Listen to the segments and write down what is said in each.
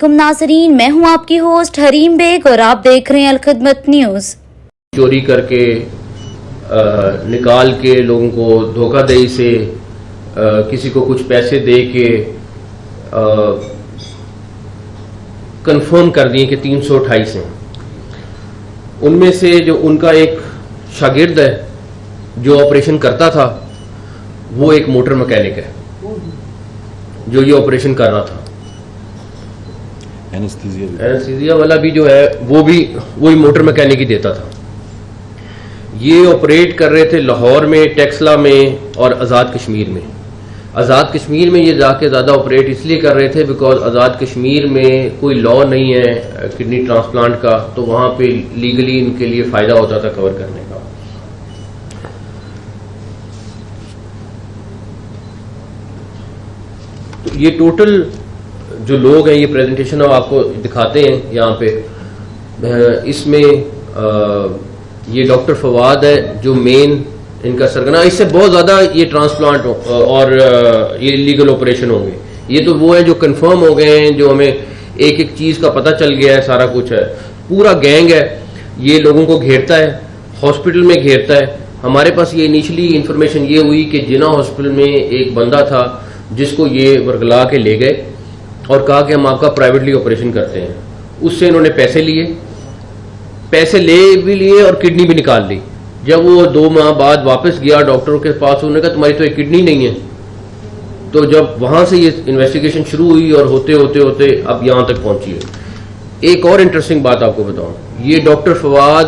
अस्सलामुअलैकुम नाज़रीन, मैं हूं आपकी होस्ट हरीम बेग और आप देख रहे हैं अलखिदमत न्यूज़। चोरी करके निकाल के लोगों को धोखाधड़ी से किसी को कुछ पैसे दे के कंफर्म कर दिए कि 328 हैं। उनमें से जो उनका एक शागिर्द है जो ऑपरेशन करता था वो एक मोटर मैकेनिक है जो ये ऑपरेशन कर रहा था। एनेस्थीसिया वाला भी जो है वो भी वही मोटर मैकेनिक ही देता था। ये ऑपरेट कर रहे थे लाहौर में, टेक्सला में और आज़ाद कश्मीर में। आज़ाद कश्मीर में ये जाके ज़्यादा ऑपरेट इसलिए कर रहे थे बिकॉज आज़ाद कश्मीर में कोई लॉ नहीं है किडनी ट्रांसप्लांट का, तो वहाँ पे लीगली इनके लिए फ़ायदा होता था कवर करने का। तो ये टोटल जो लोग हैं, ये प्रेजेंटेशन अब आपको दिखाते हैं यहाँ पे। इसमें ये डॉक्टर फवाद है जो मेन इनका सरगना। इससे बहुत ज़्यादा ये ट्रांसप्लांट और ये लीगल ऑपरेशन होंगे। ये तो वो है जो कंफर्म हो गए हैं, जो हमें एक एक चीज़ का पता चल गया है, सारा कुछ है। पूरा गैंग है, ये लोगों को घेरता है, हॉस्पिटल में घेरता है। हमारे पास ये इनिशियली इंफॉर्मेशन ये हुई कि जिना हॉस्पिटल में एक बंदा था जिसको ये वर्गला के ले गए और कहा कि हम आपका प्राइवेटली ऑपरेशन करते हैं। उससे इन्होंने पैसे ले भी लिए और किडनी भी निकाल ली। जब वो 2 माह बाद वापस गया डॉक्टरों के पास, उन्होंने कहा तुम्हारी तो एक किडनी नहीं है। तो जब वहाँ से ये इन्वेस्टिगेशन शुरू हुई और होते होते होते अब यहाँ तक पहुँची है। एक और इंटरेस्टिंग बात आपको बताऊँ, ये डॉक्टर फवाद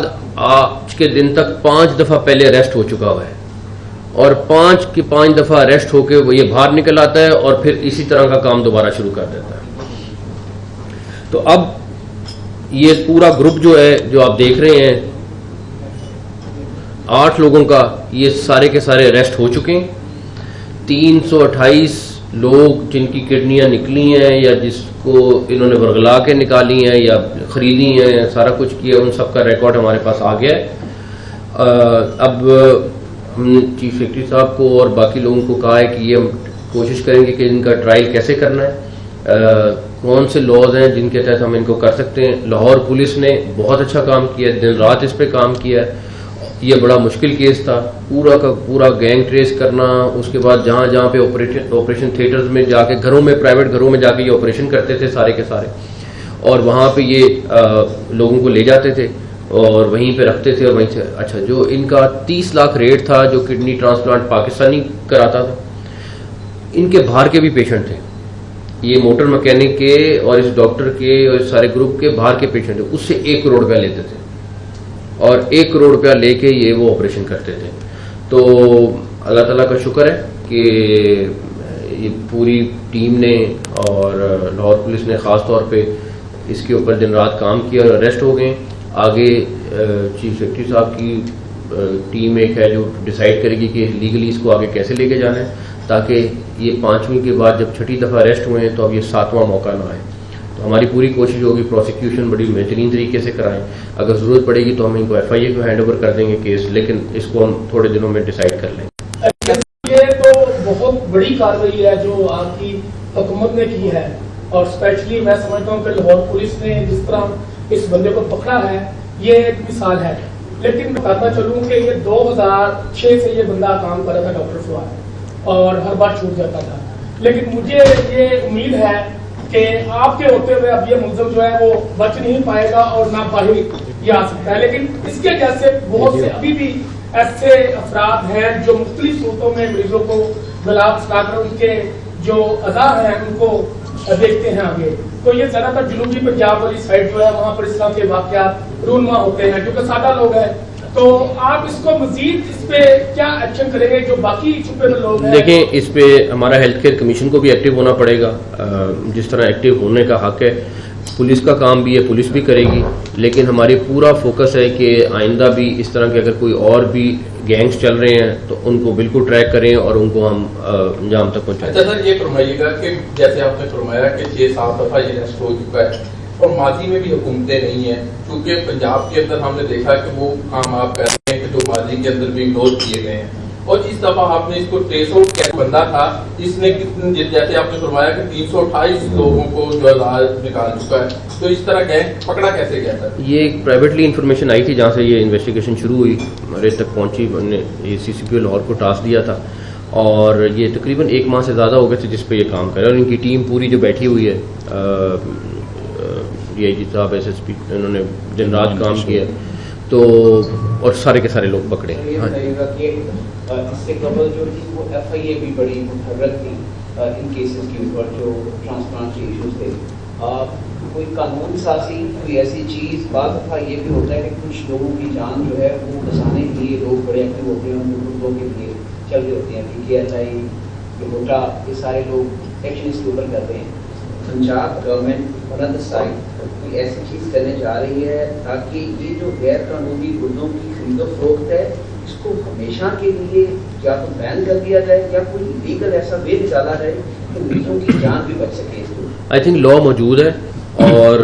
आज के दिन तक 5 दफ़ा पहले अरेस्ट हो चुका हुआ है और 5 दफ़ा अरेस्ट होकर वो ये बाहर निकल आता है और फिर इसी तरह का काम दोबारा शुरू कर देता है। तो अब ये पूरा ग्रुप जो है जो आप देख रहे हैं 8 लोगों का, ये सारे के सारे अरेस्ट हो चुके हैं। 328 लोग जिनकी किडनियां निकली हैं या जिसको इन्होंने वर्गला के निकाली हैं या ख़रीदी हैं, सारा कुछ किया, उन सब का रिकॉर्ड हमारे पास आ गया है। अब हमने चीफ सेक्रेटरी साहब को और बाकी लोगों को कहा है कि ये हम कोशिश करेंगे कि इनका ट्रायल कैसे करना है, कौन से लॉज हैं जिनके तहत हम इनको कर सकते हैं। लाहौर पुलिस ने बहुत अच्छा काम किया, दिन रात इस पे काम किया है। ये बड़ा मुश्किल केस था, पूरा का पूरा गैंग ट्रेस करना। उसके बाद जहाँ जहाँ पे ऑपरेशन थिएटर्स में जाके, घरों में, प्राइवेट घरों में जाके ये ऑपरेशन करते थे सारे के सारे, और वहाँ पे ये लोगों को ले जाते थे और वहीं पे रखते थे और वहीं से। अच्छा, जो इनका 30 लाख रेट था जो किडनी ट्रांसप्लांट पाकिस्तानी कराता था, इनके बाहर के भी पेशेंट थे। ये मोटर मैकेनिक के और इस डॉक्टर के और इस सारे ग्रुप के बाहर के पेशेंट थे, उससे 1 करोड़ रुपया लेते थे और 1 करोड़ रुपया लेके ये वो ऑपरेशन करते थे। तो अल्लाह ताला का शुक्र है कि ये पूरी टीम ने और लाहौर पुलिस ने ख़ास तौर पे इसके ऊपर दिन रात काम किया और अरेस्ट हो गए। आगे चीफ सेक्रेटरी साहब की टीम एक है जो डिसाइड करेगी कि लीगली इसको आगे कैसे लेके जाना है, ताकि ये 5वीं के बाद जब 6ठी दफ़ा अरेस्ट हुए हैं तो अब ये 7वां मौका ना आए। तो हमारी पूरी कोशिश होगी प्रोसिक्यूशन बड़ी बेहतरीन तरीके से कराएं। अगर ज़रूरत पड़ेगी तो हम इनको FIA को हैंड ओवर कर देंगे केस, लेकिन इसको हम थोड़े दिनों में डिसाइड कर लेंगे। ये तो बहुत बड़ी कार्रवाई है जो आपकी हुकूमत ने की है, और स्पेशली मैं समझता हूँ कि लाहौर पुलिस ने जिस तरह इस बंदे को पकड़ा है ये एक मिसाल है। लेकिन बताता चलूँ कि ये 2006 से ये बंदा काम कर रहा था डॉक्टर फवाद, और हर बार छूट जाता था। लेकिन मुझे ये उम्मीद है कि आपके होते हुए अब ये मुलज़म जो है वो बच नहीं पाएगा और ना बाहर ये आ सकता है। लेकिन इसके जैसे बहुत से अभी भी ऐसे अफराद हैं जो मुख्तलिफ सूरतों में मरीजों को गुलाब सलाकर उनके जो अदा हैं उनको देखते हैं आगे। तो ये ज़्यादातर जनूबी पंजाब वाली साइड जो है वहाँ पर इस तरह के वाक़यात रूनमा होते हैं, क्योंकि सादा लोग हैं। तो आप इसको मजीद इस पे क्या एक्शन करेंगे जो बाकी छुपे हुए लोग हैं? देखें, इस पे हमारा हेल्थ केयर कमीशन को भी एक्टिव होना पड़ेगा, जिस तरह एक्टिव होने का हक है। पुलिस का काम भी है, पुलिस भी करेगी, लेकिन हमारी पूरा फोकस है कि आइंदा भी इस तरह के अगर कोई और भी गैंग्स चल रहे हैं तो उनको बिल्कुल ट्रैक करें और उनको हम अंजाम तक पहुँचाएं। अच्छा सर, ये फरमाइएगा कि जैसे आपने फरमाया कि 6-7 दफ़ा ये अरेस्ट हो चुका है और माजी में भी हुकूमतें नहीं हैं, क्योंकि पंजाब के अंदर हमने देखा कि वो काम आप कर रहे हैं कि जो माजी के अंदर भी इग्नोर किए गए हैं। اور اس دفعہ آپ نے اس کو ٹریس آؤٹ کیا بندہ تھا، اس نے جیسے آپ نے فرمایا کہ 328 لوگوں کو جو ہے نکال چکا ہے، تو اس طرح گینگ پکڑا کیسے گیا تھا؟ یہ ایک پرائیویٹلی انفارمیشن آئی تھی جہاں سے یہ انویسٹیگیشن شروع ہوئی، ہمارے تک پہنچی، ہم نے یہ سی سی پی او لاہور کو ٹاسک دیا تھا اور یہ تقریباً 1 ماہ سے زیادہ ہو گئے تھے جس پہ یہ کام کرے، اور ان کی ٹیم پوری جو بیٹھی ہوئی ہے، ڈی آئی جی صاحب، ایس ایس پی، انہوں نے دن رات کام کیا تو، اور سارے کے سارے لوگ پکڑے۔ ہاں اس سے قبل جو تھی وہ ایف آئی اے بھی بڑی متحرک تھی ان کیسز کے اوپر جو ٹرانسپلانٹ کے ایشوز تھے۔ کوئی قانون سازی، کوئی ایسی چیز، بعض دفعہ یہ بھی ہوتا ہے کہ کچھ لوگوں کی جان جو ہے وہ بچانے کے لیے لوگ بڑے ایکٹیو ہوتے ہیں، ان ملکوں کے لیے چل رہے ہوتے ہیں، پی کے ایل آئی، گوٹا، یہ سارے لوگ ایکشن اس کے اوپر کرتے ہیں۔ Punjab government on other side کوئی ایسی چیز کرنے جا رہی ہے تاکہ یہ جو غیر قانونی گردوں کی خرید و فروخت ہے اس کو ہمیشہ کے لیے یا تو بین کر دیا جائے یا کوئی لیگل ایسا وے نکالا جائے کہ مریضوں کی جان بھی بچ سکے۔ آئی تھنک لا موجود ہے اور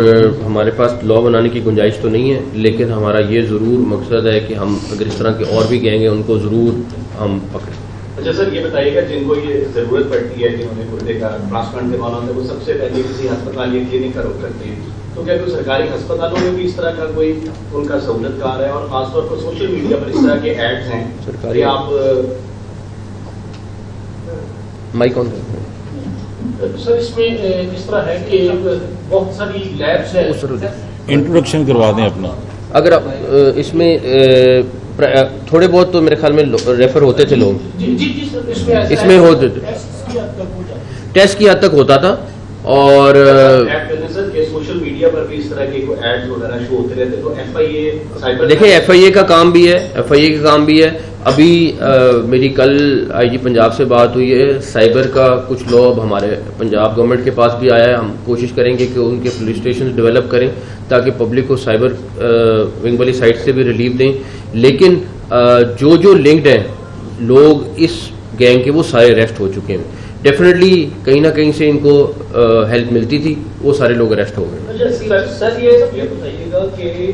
ہمارے پاس لا بنانے کی گنجائش تو نہیں ہے، لیکن ہمارا یہ ضرور مقصد ہے کہ ہم اگر اس طرح کے اور بھی گینگ ہیں ان کو ضرور ہم پکڑیں۔ اچھا سر، یہ بتائیے گا جن کو یہ ضرورت پڑتی ہے جنہوں نے گردے کا ٹرانسپلانٹ کروانا ہوتا ہے وہ سب سے پہلے کسی ہسپتال یا کلینک کا رخ کرتے ہیں، تو کیا کوئی سرکاری ہسپتالوں میں بھی اس طرح کا کوئی ان کا سہولت کار ہے؟ اور خاص طور پر سوشل میڈیا پر اس طرح کے ایڈز ہیں کہ آپ مائک آن سر اس میں اس طرح ہے کہ بہت ساری لیبس ہیں، انٹروڈکشن کروا دیں اپنا۔ اگر آپ اس میں تھوڑے بہت تو میرے خیال میں ریفر ہوتے تھے لوگ، جی جی جی سر، اس میں ہوتے ٹیسٹ کی حد تک ہوتا تھا، اور سوشل میڈیا پر بھی اس طرح کے ایڈز وغیرہ شو ہوتے رہتے، تو ایف آئی اے سائبر، دیکھیں ایف آئی اے کا کام بھی ہے، ایف آئی اے کا کام بھی ہے۔ ابھی میری کل آئی جی پنجاب سے بات ہوئی ہے، سائبر کا کچھ لا اب ہمارے پنجاب گورنمنٹ کے پاس بھی آیا ہے، ہم کوشش کریں گے کہ ان کے پولیس اسٹیشن ڈیولپ کریں تاکہ پبلک کو سائبر ونگ والی سائٹ سے بھی ریلیف دیں، لیکن جو لنکڈ ہیں لوگ اس گینگ کے وہ سارے اریسٹ ہو چکے ہیں۔ ڈیفینیٹلی کہیں نہ کہیں سے ان کو ہیلپ ملتی تھی، وہ سارے لوگ اریسٹ ہو گئے۔ سر یہ بتائیے گا کہ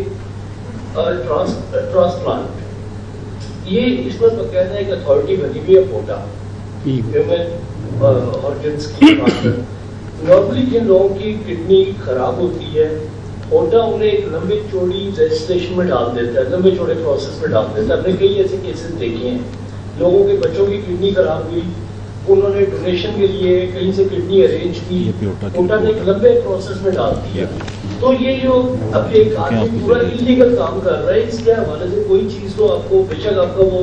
ٹرانسپلانٹ یہ اس پر باقاعدہ ایک اتھارٹی بنی ہوئی ہے کوٹا ہیومن آرگنس کی۔ نارملی جن لوگوں کی کڈنی خراب ہوتی ہے کوٹا انہیں ایک لمبی چوڑی رجسٹریشن میں ڈال دیتا ہے، لمبے چوڑے پروسیس میں ڈال دیتا ہے۔ ہم نے کئی ایسے کیسز دیکھے ہیں، لوگوں کے بچوں کی کڈنی خراب ہوئی، انہوں نے ڈونیشن کے لیے کہیں سے کڈنی ارینج کی، کوٹا نے ایک لمبے پروسیس میں ڈال دیا۔ تو یہ جو اب ایک آدمی پورا انلیگل کام کر رہا ہے، اس کے حوالے سے کوئی چیز تو آپ کو، بے شک آپ کا وہ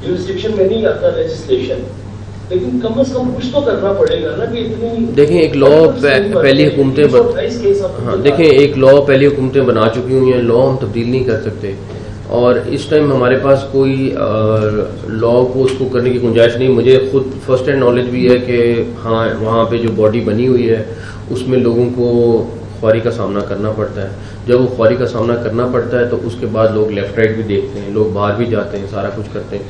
جورسڈکشن میں نہیں آتا لیجسلیشن، لیکن کم از کم کچھ تو کرنا پڑے گا نا کہ اتنی۔ دیکھیں ایک لا پہلی حکومتیں دیکھیں ایک لا پہلی حکومتیں بنا چکی ہوئی ہیں، لا ہم تبدیل نہیں کر سکتے، اور اس ٹائم ہمارے پاس کوئی لا کو اس کو کرنے کی گنجائش نہیں۔ مجھے خود فرسٹ ہینڈ نالج بھی ہے کہ ہاں وہاں پہ جو باڈی بنی ہوئی ہے اس میں لوگوں کو خواری کا سامنا کرنا پڑتا ہے۔ جب وہ خواری کا سامنا کرنا پڑتا ہے تو اس کے بعد لوگ لیفٹ رائٹ بھی دیکھتے ہیں، لوگ باہر بھی جاتے ہیں، سارا کچھ کرتے ہیں۔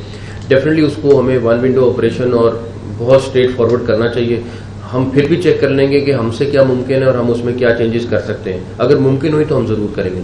ڈیفینیٹلی اس کو ہمیں ون ونڈو آپریشن اور بہت اسٹریٹ فارورڈ کرنا چاہیے۔ ہم پھر بھی چیک کر لیں گے کہ ہم سے کیا ممکن ہے اور ہم اس میں کیا چینجز کر سکتے ہیں، اگر ممکن ہوئی تو ہم ضرور کریں گے۔